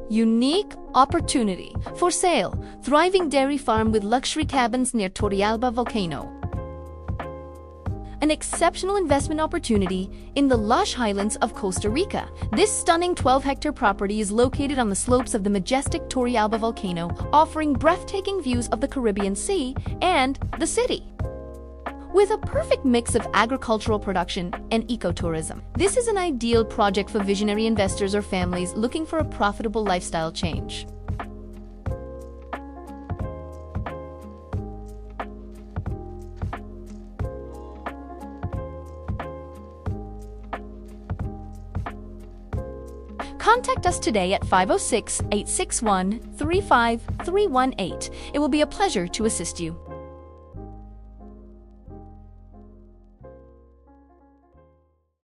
Unique opportunity. For sale, thriving dairy farm with luxury cabins near Turrialba Volcano. An exceptional investment opportunity in the lush highlands of Costa Rica. This stunning 12-hectare property is located on the slopes of the majestic Turrialba Volcano, offering breathtaking views of the Caribbean Sea and the city. With a perfect mix of agricultural production and ecotourism, this is an ideal project for visionary investors or families looking for a profitable lifestyle change. Contact us today at 506-861-35318. It will be a pleasure to assist you.